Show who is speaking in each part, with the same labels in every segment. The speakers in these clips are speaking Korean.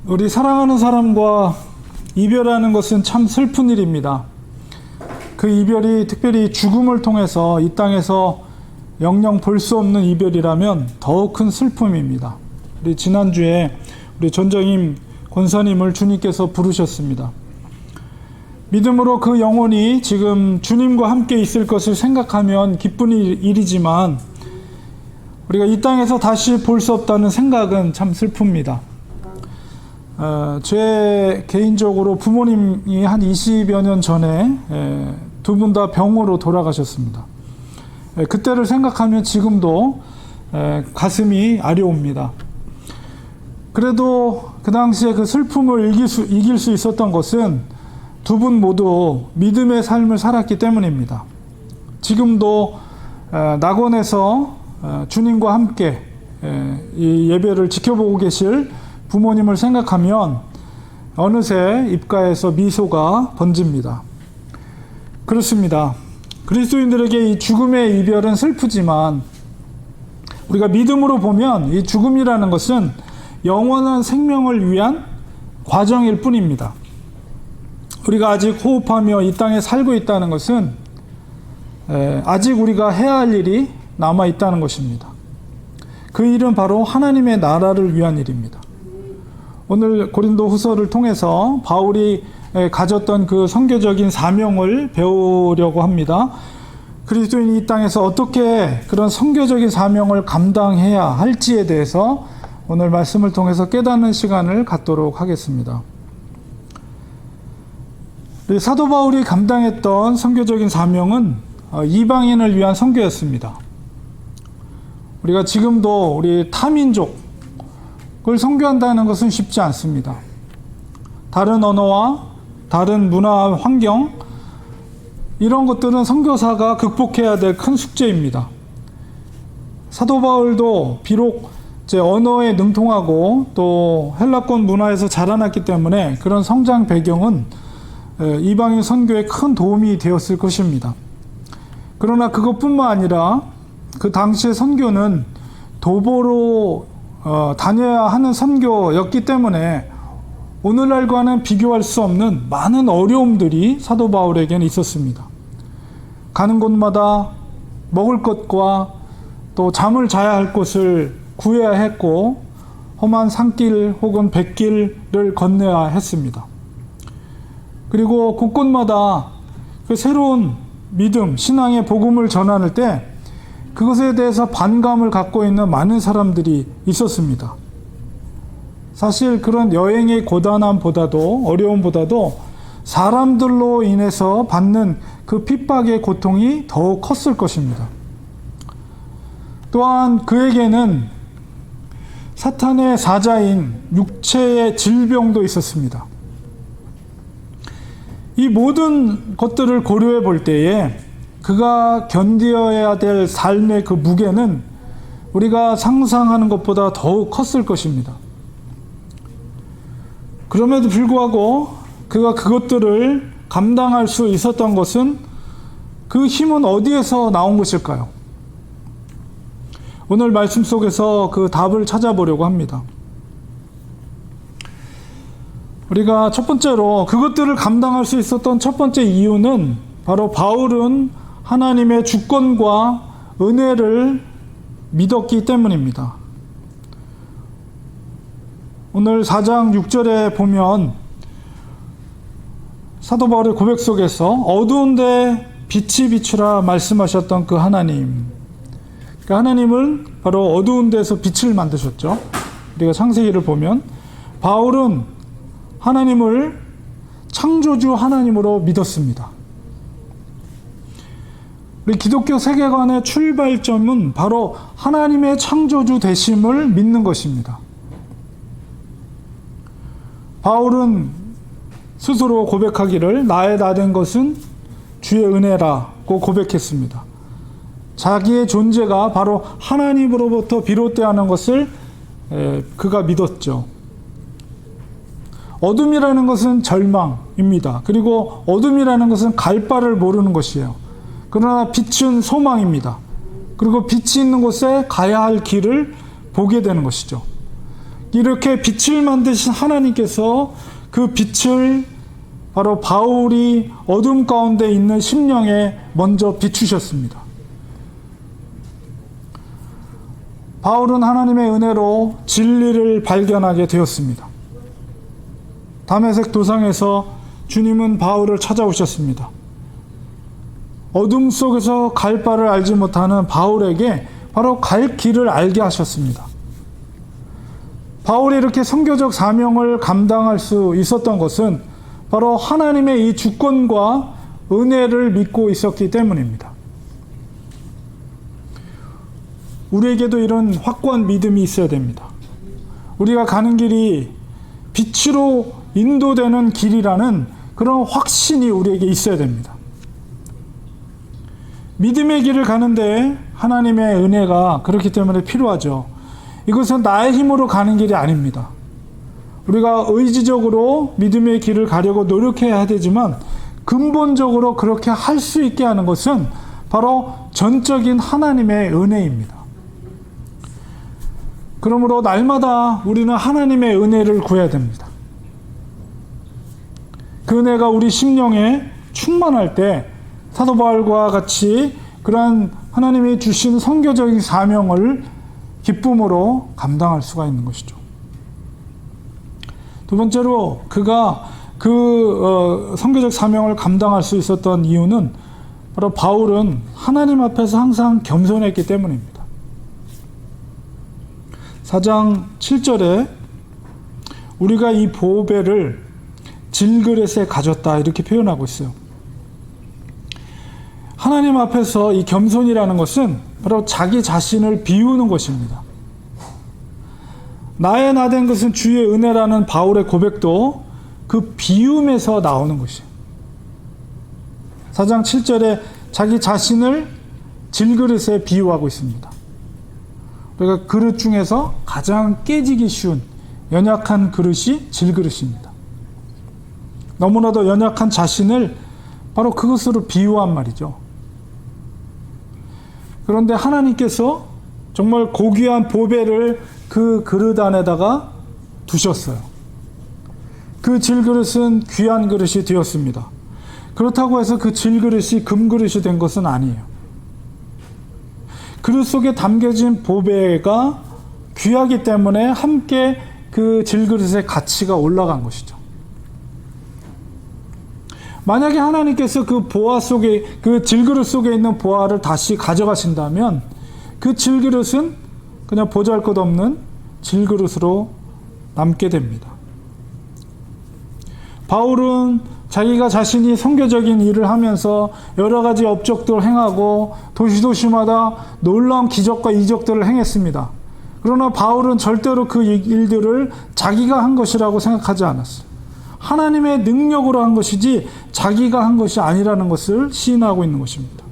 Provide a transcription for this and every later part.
Speaker 1: 우리 사랑하는 사람과 이별하는 것은 참 슬픈 일입니다. 그 이별이 특별히 죽음을 통해서 이 땅에서 영영 볼 수 없는 이별이라면 더욱 큰 슬픔입니다. 우리 지난주에 우리 전정임 권사님을 주님께서 부르셨습니다. 믿음으로 그 영혼이 지금 주님과 함께 있을 것을 생각하면 기쁜 일이지만 우리가 이 땅에서 다시 볼 수 없다는 생각은 참 슬픕니다. 제 개인적으로 부모님이 한 20여 년 전에 두 분 다 병으로 돌아가셨습니다. 그때를 생각하면 지금도 가슴이 아려옵니다. 그래도 그 당시에 그 슬픔을 이길 수 있었던 것은 두 분 모두 믿음의 삶을 살았기 때문입니다. 지금도 낙원에서 주님과 함께 이 예배를 지켜보고 계실 부모님을 생각하면 어느새 입가에서 미소가 번집니다. 그렇습니다. 그리스도인들에게 이 죽음의 이별은 슬프지만 우리가 믿음으로 보면 이 죽음이라는 것은 영원한 생명을 위한 과정일 뿐입니다. 우리가 아직 호흡하며 이 땅에 살고 있다는 것은 아직 우리가 해야 할 일이 남아 있다는 것입니다. 그 일은 바로 하나님의 나라를 위한 일입니다. 오늘 고린도후서를 통해서 바울이 가졌던 그 선교적인 사명을 배우려고 합니다. 그리스도인이 이 땅에서 어떻게 그런 선교적인 사명을 감당해야 할지에 대해서 오늘 말씀을 통해서 깨닫는 시간을 갖도록 하겠습니다. 사도 바울이 감당했던 선교적인 사명은 이방인을 위한 선교였습니다. 우리가 지금도 우리 타민족을 선교한다는 것은 쉽지 않습니다. 다른 언어와 다른 문화 환경 이런 것들은 선교사가 극복해야 될 큰 숙제입니다. 사도 바울도 비록 언어에 능통하고 또 헬라권 문화에서 자라났기 때문에 그런 성장 배경은 이방인 선교에 큰 도움이 되었을 것입니다. 그러나 그것뿐만 아니라 그 당시의 선교는 도보로 다녀야 하는 선교였기 때문에 오늘날과는 비교할 수 없는 많은 어려움들이 사도 바울에게는 있었습니다. 가는 곳마다 먹을 것과 또 잠을 자야 할 곳을 구해야 했고 험한 산길 혹은 뱃길을 건너야 했습니다. 그리고 곳곳마다 그 새로운 믿음, 신앙의 복음을 전하는 때 그것에 대해서 반감을 갖고 있는 많은 사람들이 있었습니다. 사실 그런 여행의 고단함보다도 어려움보다도 사람들로 인해서 받는 그 핍박의 고통이 더욱 컸을 것입니다. 또한 그에게는 사탄의 사자인 육체의 질병도 있었습니다. 이 모든 것들을 고려해 볼 때에 그가 견뎌야 될 삶의 그 무게는 우리가 상상하는 것보다 더욱 컸을 것입니다. 그럼에도 불구하고 그가 그것들을 감당할 수 있었던 것은 그 힘은 어디에서 나온 것일까요? 오늘 말씀 속에서 그 답을 찾아보려고 합니다. 우리가 첫 번째로 그것들을 감당할 수 있었던 첫 번째 이유는 바로 바울은 하나님의 주권과 은혜를 믿었기 때문입니다. 오늘 4장 6절에 보면 사도 바울의 고백 속에서 어두운데 빛이 비추라 말씀하셨던 그 하나님, 그 하나님은 바로 어두운 데서 빛을 만드셨죠. 우리가 창세기를 보면 바울은 하나님을 창조주 하나님으로 믿었습니다. 우리 기독교 세계관의 출발점은 바로 하나님의 창조주 되심을 믿는 것입니다. 바울은 스스로 고백하기를 나의 나 된 것은 주의 은혜라고 고백했습니다. 자기의 존재가 바로 하나님으로부터 비롯되어야 하는 것을 그가 믿었죠. 어둠이라는 것은 절망입니다. 그리고 어둠이라는 것은 갈 바를 모르는 것이에요. 그러나 빛은 소망입니다. 그리고 빛이 있는 곳에 가야 할 길을 보게 되는 것이죠. 이렇게 빛을 만드신 하나님께서 그 빛을 바로 바울이 어둠 가운데 있는 심령에 먼저 비추셨습니다. 바울은 하나님의 은혜로 진리를 발견하게 되었습니다. 다메섹 도상에서 주님은 바울을 찾아오셨습니다. 어둠 속에서 갈 바를 알지 못하는 바울에게 바로 갈 길을 알게 하셨습니다. 바울이 이렇게 선교적 사명을 감당할 수 있었던 것은 바로 하나님의 이 주권과 은혜를 믿고 있었기 때문입니다. 우리에게도 이런 확고한 믿음이 있어야 됩니다. 우리가 가는 길이 빛으로 인도되는 길이라는 그런 확신이 우리에게 있어야 됩니다. 믿음의 길을 가는데 하나님의 은혜가 그렇기 때문에 필요하죠. 이것은 나의 힘으로 가는 길이 아닙니다. 우리가 의지적으로 믿음의 길을 가려고 노력해야 되지만 근본적으로 그렇게 할 수 있게 하는 것은 바로 전적인 하나님의 은혜입니다. 그러므로 날마다 우리는 하나님의 은혜를 구해야 됩니다. 그 은혜가 우리 심령에 충만할 때 사도 바울과 같이 그러한 하나님이 주신 선교적인 사명을 기쁨으로 감당할 수가 있는 것이죠. 두 번째로 그가 선교적 사명을 감당할 수 있었던 이유는 바로 바울은 하나님 앞에서 항상 겸손했기 때문입니다. 4장 7절에 우리가 이 보배를 질그릇에 가졌다 이렇게 표현하고 있어요. 하나님 앞에서 이 겸손이라는 것은 바로 자기 자신을 비우는 것입니다. 나의 나된 것은 주의 은혜라는 바울의 고백도 그 비움에서 나오는 것이에요. 4장 7절에 자기 자신을 질그릇에 비유하고 있습니다. 그러니까 그릇 중에서 가장 깨지기 쉬운 연약한 그릇이 질그릇입니다. 너무나도 연약한 자신을 바로 그것으로 비유한 말이죠. 그런데 하나님께서 정말 고귀한 보배를 그 그릇 안에다가 두셨어요. 그 질그릇은 귀한 그릇이 되었습니다. 그렇다고 해서 그 질그릇이 금그릇이 된 것은 아니에요. 그릇 속에 담겨진 보배가 귀하기 때문에 함께 그 질그릇의 가치가 올라간 것이죠. 만약에 하나님께서 그 보화 속에, 그 질그릇 속에 있는 보화를 다시 가져가신다면 그 질그릇은 그냥 보잘것없는 질그릇으로 남게 됩니다. 바울은 자기가 자신이 선교적인 일을 하면서 여러 가지 업적들을 행하고 도시마다 놀라운 기적과 이적들을 행했습니다. 그러나 바울은 절대로 그 일들을 자기가 한 것이라고 생각하지 않았어요. 하나님의 능력으로 한 것이지 자기가 한 것이 아니라는 것을 시인하고 있는 것입니다.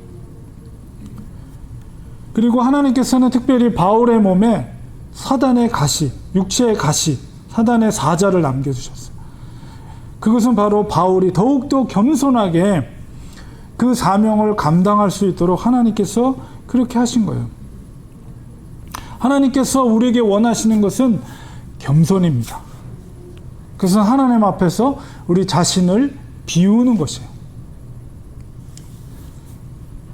Speaker 1: 그리고 하나님께서는 특별히 바울의 몸에 사단의 가시, 육체의 가시, 사단의 사자를 남겨주셨어요. 그것은 바로 바울이 더욱더 겸손하게 그 사명을 감당할 수 있도록 하나님께서 그렇게 하신 거예요. 하나님께서 우리에게 원하시는 것은 겸손입니다. 그것은 하나님 앞에서 우리 자신을 비우는 것이에요.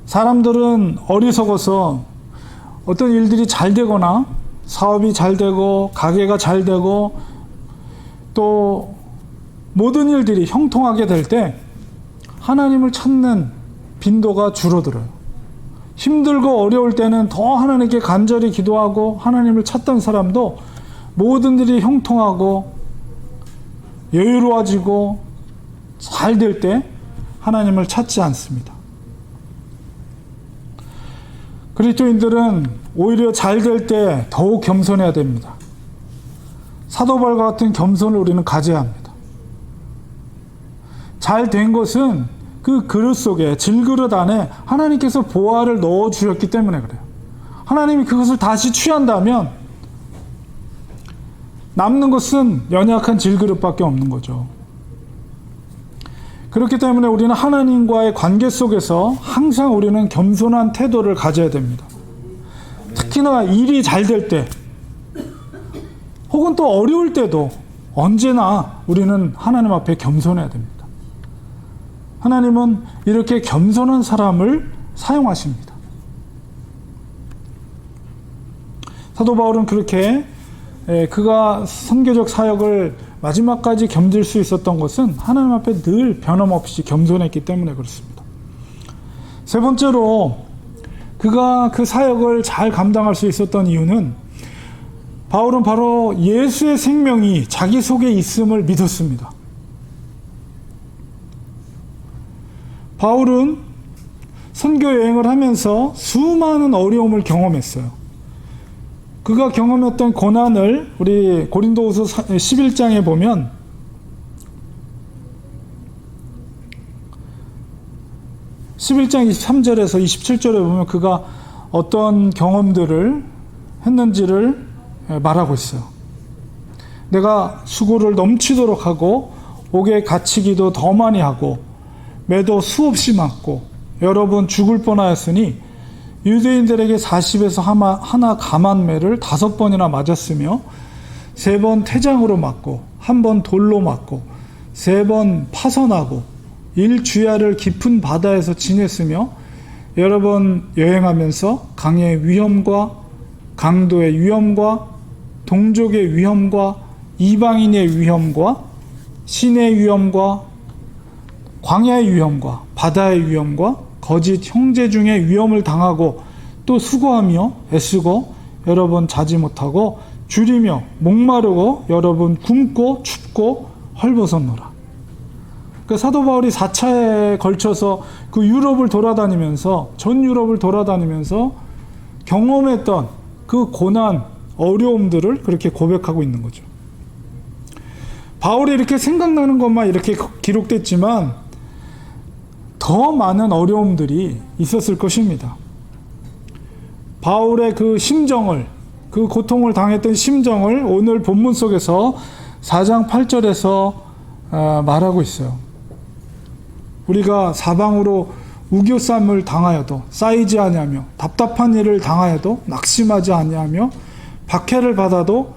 Speaker 1: 사람들은 어리석어서 어떤 일들이 잘 되거나 사업이 잘 되고 가게가 잘 되고 또 모든 일들이 형통하게 될 때 하나님을 찾는 빈도가 줄어들어요. 힘들고 어려울 때는 더 하나님께 간절히 기도하고 하나님을 찾던 사람도 모든 일이 형통하고 여유로워지고 잘 될 때 하나님을 찾지 않습니다. 그리스도인들은 오히려 잘 될 때 더욱 겸손해야 됩니다. 사도 바울과 같은 겸손을 우리는 가져야 합니다. 잘 된 것은 그 그릇 속에, 질그릇 안에 하나님께서 보화를 넣어 주셨기 때문에 그래요. 하나님이 그것을 다시 취한다면 남는 것은 연약한 질그릇밖에 없는 거죠. 그렇기 때문에 우리는 하나님과의 관계 속에서 항상 우리는 겸손한 태도를 가져야 됩니다. 특히나 일이 잘 될 때, 혹은 또 어려울 때도 언제나 우리는 하나님 앞에 겸손해야 됩니다. 하나님은 이렇게 겸손한 사람을 사용하십니다. 사도 바울은 그렇게 그가 선교적 사역을 마지막까지 견딜 수 있었던 것은 하나님 앞에 늘 변함없이 겸손했기 때문에 그렇습니다. 세 번째로 그가 그 사역을 잘 감당할 수 있었던 이유는 바울은 바로 예수의 생명이 자기 속에 있음을 믿었습니다. 바울은 선교 여행을 하면서 수많은 어려움을 경험했어요. 그가 경험했던 고난을 우리 고린도후서 11장에 보면 (11장) 23절에서 27절에 보면 그가 어떤 경험들을 했는지를 말하고 있어요. 내가 수고를 넘치도록 하고 옥에 갇히기도 더 많이 하고 매도 수없이 맞고 여러 번 죽을 뻔하였으니 유대인들에게 40에서 하나 감한매를 5번이나 맞았으며 3번 태장으로 맞고 1번 돌로 맞고 3번 파선하고 1주야를 깊은 바다에서 지냈으며 여러 번 여행하면서 강의 위험과 강도의 위험과 동족의 위험과 이방인의 위험과 신의 위험과 광야의 위험과 바다의 위험과 거짓 형제 중에 위험을 당하고 또 수고하며 애쓰고 여러 번 자지 못하고 줄이며 목마르고 여러 번 굶고 춥고 헐벗었노라. 그 사도 바울이 4차에 걸쳐서 그 유럽을 돌아다니면서 전 유럽을 돌아다니면서 경험했던 그 고난, 어려움들을 그렇게 고백하고 있는 거죠. 바울이 이렇게 생각나는 것만 이렇게 기록됐지만 더 많은 어려움들이 있었을 것입니다. 바울의 그 심정을, 그 고통을 당했던 심정을 오늘 본문 속에서 4장 8절에서 말하고 있어요. 우리가 사방으로 우겨쌈을 당하여도 쌓이지 아니하며 답답한 일을 당하여도 낙심하지 아니하며 박해를 받아도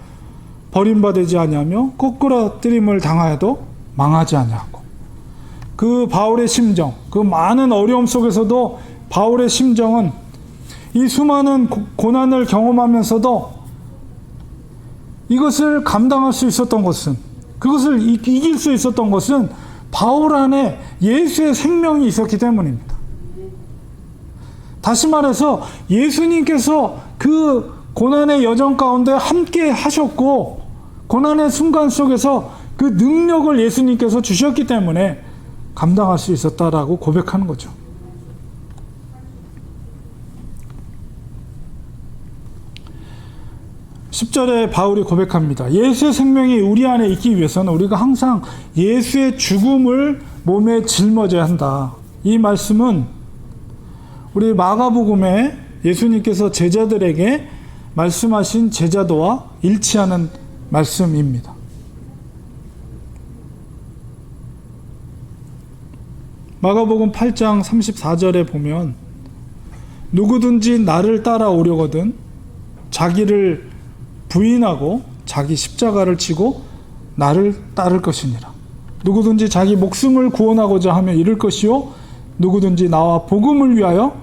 Speaker 1: 버림받지 아니하며 거꾸러뜨림을 당하여도 망하지 아니하고. 그 바울의 심정, 그 많은 어려움 속에서도 바울의 심정은 이 수많은 고난을 경험하면서도 이것을 감당할 수 있었던 것은, 그것을 이길 수 있었던 것은 바울 안에 예수의 생명이 있었기 때문입니다. 다시 말해서 예수님께서 그 고난의 여정 가운데 함께 하셨고 고난의 순간 속에서 그 능력을 예수님께서 주셨기 때문에 감당할 수 있었다라고 고백하는 거죠. 10절에 바울이 고백합니다. 예수의 생명이 우리 안에 있기 위해서는 우리가 항상 예수의 죽음을 몸에 짊어져야 한다. 이 말씀은 우리 마가복음에 예수님께서 제자들에게 말씀하신 제자도와 일치하는 말씀입니다. 마가복음 8장 34절에 보면 누구든지 나를 따라오려거든 자기를 부인하고 자기 십자가를 지고 나를 따를 것이니라. 누구든지 자기 목숨을 구원하고자 하며 잃을 것이요 누구든지 나와 복음을 위하여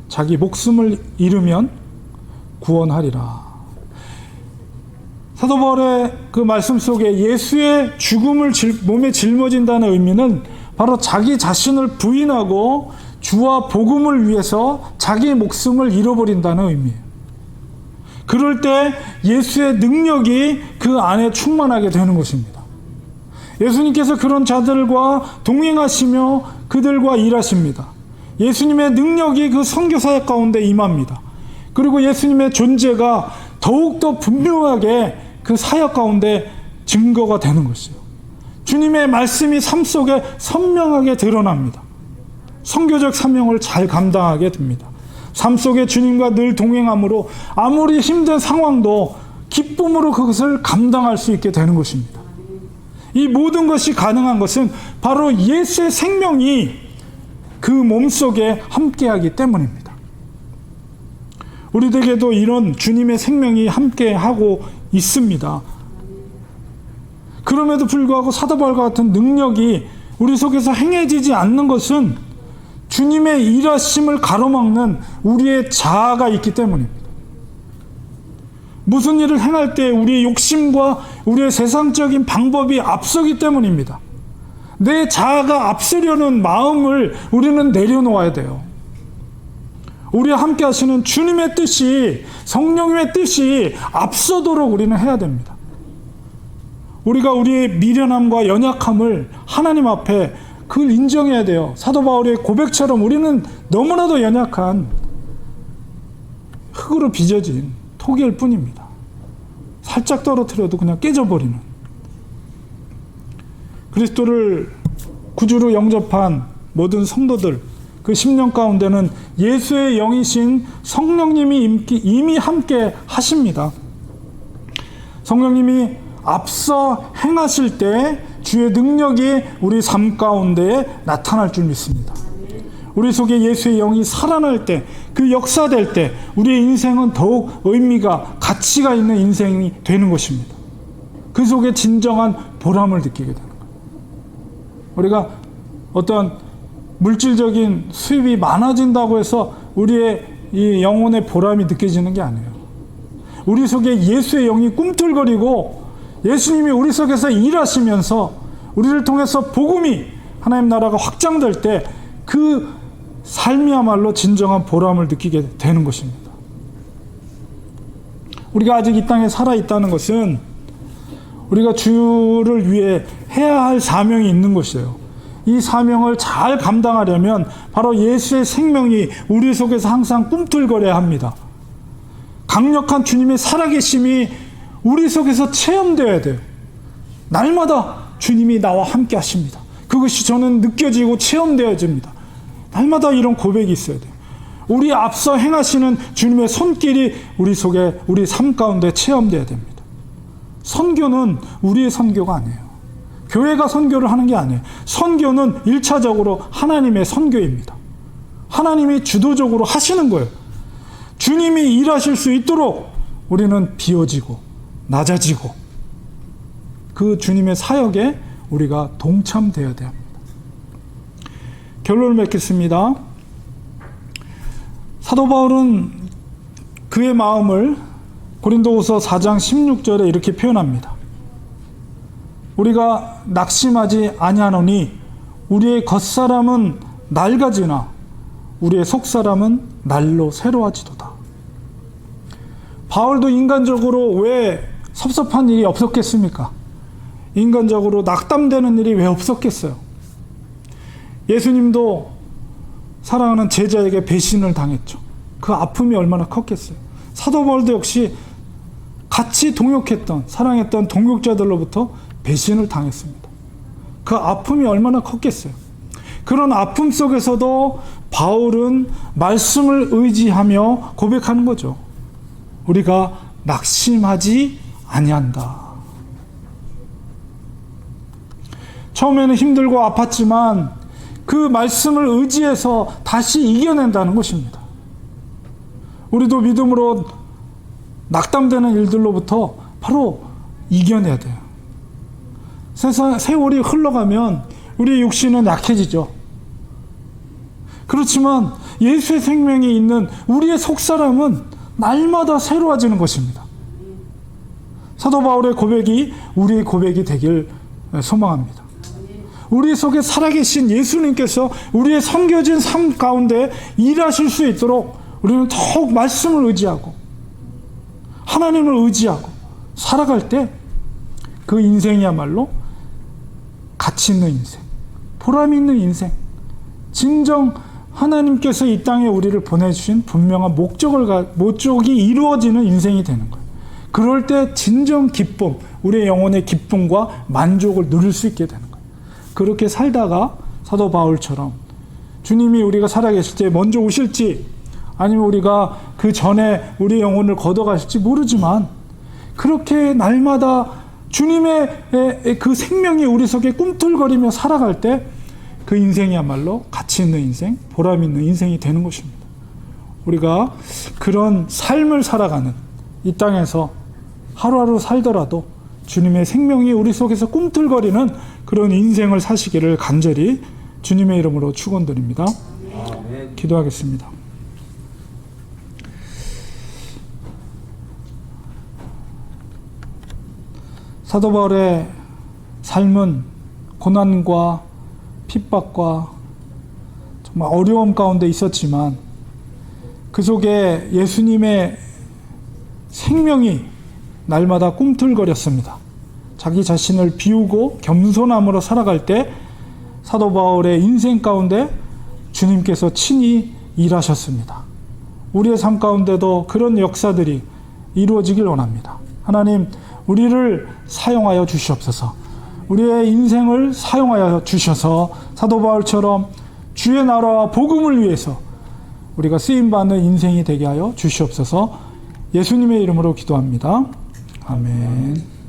Speaker 1: 자기 목숨을 잃으면 구원하리라. 사도 바울의 그 말씀 속에 예수의 죽음을 몸에 짊어진다는 의미는 바로 자기 자신을 부인하고 주와 복음을 위해서 자기 목숨을 잃어버린다는 의미예요. 그럴 때 예수의 능력이 그 안에 충만하게 되는 것입니다. 예수님께서 그런 자들과 동행하시며 그들과 일하십니다. 예수님의 능력이 그 선교사역 가운데 임합니다. 그리고 예수님의 존재가 더욱더 분명하게 그 사역 가운데 증거가 되는 것이요. 주님의 말씀이 삶 속에 선명하게 드러납니다. 선교적 사명을 잘 감당하게 됩니다. 삶 속에 주님과 늘 동행함으로 아무리 힘든 상황도 기쁨으로 그것을 감당할 수 있게 되는 것입니다. 이 모든 것이 가능한 것은 바로 예수의 생명이 그 몸속에 함께하기 때문입니다. 우리들에게도 이런 주님의 생명이 함께하고 있습니다. 그럼에도 불구하고 사도 바울과 같은 능력이 우리 속에서 행해지지 않는 것은 주님의 일하심을 가로막는 우리의 자아가 있기 때문입니다. 무슨 일을 행할 때 우리의 욕심과 우리의 세상적인 방법이 앞서기 때문입니다. 내 자아가 앞서려는 마음을 우리는 내려놓아야 돼요. 우리와 함께 하시는 주님의 뜻이, 성령님의 뜻이 앞서도록 우리는 해야 됩니다. 우리가 우리의 미련함과 연약함을 하나님 앞에 그걸 인정해야 돼요. 사도 바울의 고백처럼 우리는 너무나도 연약한 흙으로 빚어진 토기일 뿐입니다. 살짝 떨어뜨려도 그냥 깨져버리는. 그리스도를 구주로 영접한 모든 성도들, 그 10년 가운데는 예수의 영이신 성령님이 이미 함께 하십니다. 성령님이 앞서 행하실 때 주의 능력이 우리 삶 가운데 나타날 줄 믿습니다. 우리 속에 예수의 영이 살아날 때, 그 역사될 때 우리의 인생은 더욱 의미가, 가치가 있는 인생이 되는 것입니다. 그 속에 진정한 보람을 느끼게 되는 거예요. 우리가 어떤 물질적인 수입이 많아진다고 해서 우리의 이 영혼의 보람이 느껴지는 게 아니에요. 우리 속에 예수의 영이 꿈틀거리고 예수님이 우리 속에서 일하시면서 우리를 통해서 복음이, 하나님 나라가 확장될 때 그 삶이야말로 진정한 보람을 느끼게 되는 것입니다. 우리가 아직 이 땅에 살아있다는 것은 우리가 주를 위해 해야 할 사명이 있는 것이에요. 이 사명을 잘 감당하려면 바로 예수의 생명이 우리 속에서 항상 꿈틀거려야 합니다. 강력한 주님의 살아계심이 우리 속에서 체험되어야 돼요. 날마다 주님이 나와 함께 하십니다. 그것이 저는 느껴지고 체험되어집니다. 날마다 이런 고백이 있어야 돼요. 우리 앞서 행하시는 주님의 손길이 우리 속에, 우리 삶 가운데 체험되어야 됩니다. 선교는 우리의 선교가 아니에요. 교회가 선교를 하는 게 아니에요. 선교는 1차적으로 하나님의 선교입니다. 하나님이 주도적으로 하시는 거예요. 주님이 일하실 수 있도록 우리는 비워지고 낮아지고 그 주님의 사역에 우리가 동참되어야 됩니다. 결론을 맺겠습니다. 사도 바울은 그의 마음을 고린도후서 4장 16절에 이렇게 표현합니다. 우리가 낙심하지 아니하노니 우리의 겉사람은 낡아지나 우리의 속사람은 날로 새로워지도다. 바울도 인간적으로 왜 섭섭한 일이 없었겠습니까? 인간적으로 낙담되는 일이 왜 없었겠어요? 예수님도 사랑하는 제자에게 배신을 당했죠. 그 아픔이 얼마나 컸겠어요. 사도 바울도 역시 같이 동역했던, 사랑했던 동역자들로부터 배신을 당했습니다. 그 아픔이 얼마나 컸겠어요. 그런 아픔 속에서도 바울은 말씀을 의지하며 고백하는 거죠. 우리가 낙심하지 아니한다. 처음에는 힘들고 아팠지만 그 말씀을 의지해서 다시 이겨낸다는 것입니다. 우리도 믿음으로 낙담되는 일들로부터 바로 이겨내야 돼요. 세월이 흘러가면 우리의 육신은 약해지죠. 그렇지만 예수의 생명이 있는 우리의 속사람은 날마다 새로워지는 것입니다. 사도 바울의 고백이 우리의 고백이 되길 소망합니다. 우리 속에 살아계신 예수님께서 우리의 섬겨진 삶 가운데 일하실 수 있도록 우리는 더욱 말씀을 의지하고 하나님을 의지하고 살아갈 때 그 인생이야말로 가치 있는 인생, 보람 있는 인생, 진정 하나님께서 이 땅에 우리를 보내주신 분명한 목적이 이루어지는 인생이 되는 거예요. 그럴 때 진정 기쁨, 우리의 영혼의 기쁨과 만족을 누릴 수 있게 되는 거예요. 그렇게 살다가 사도 바울처럼 주님이 우리가 살아계실 때 먼저 오실지 아니면 우리가 그 전에 우리 영혼을 걷어가실지 모르지만 그렇게 날마다 주님의 그 생명이 우리 속에 꿈틀거리며 살아갈 때 그 인생이야말로 가치 있는 인생, 보람 있는 인생이 되는 것입니다. 우리가 그런 삶을 살아가는 이 땅에서 하루하루 살더라도 주님의 생명이 우리 속에서 꿈틀거리는 그런 인생을 사시기를 간절히 주님의 이름으로 축원드립니다. 기도하겠습니다. 사도 바울의 삶은 고난과 핍박과 정말 어려움 가운데 있었지만 그 속에 예수님의 생명이 날마다 꿈틀거렸습니다. 자기 자신을 비우고 겸손함으로 살아갈 때 사도 바울의 인생 가운데 주님께서 친히 일하셨습니다. 우리의 삶 가운데도 그런 역사들이 이루어지길 원합니다. 하나님, 우리를 사용하여 주시옵소서. 우리의 인생을 사용하여 주셔서 사도 바울처럼 주의 나라와 복음을 위해서 우리가 쓰임받는 인생이 되게 하여 주시옵소서. 예수님의 이름으로 기도합니다. 아멘.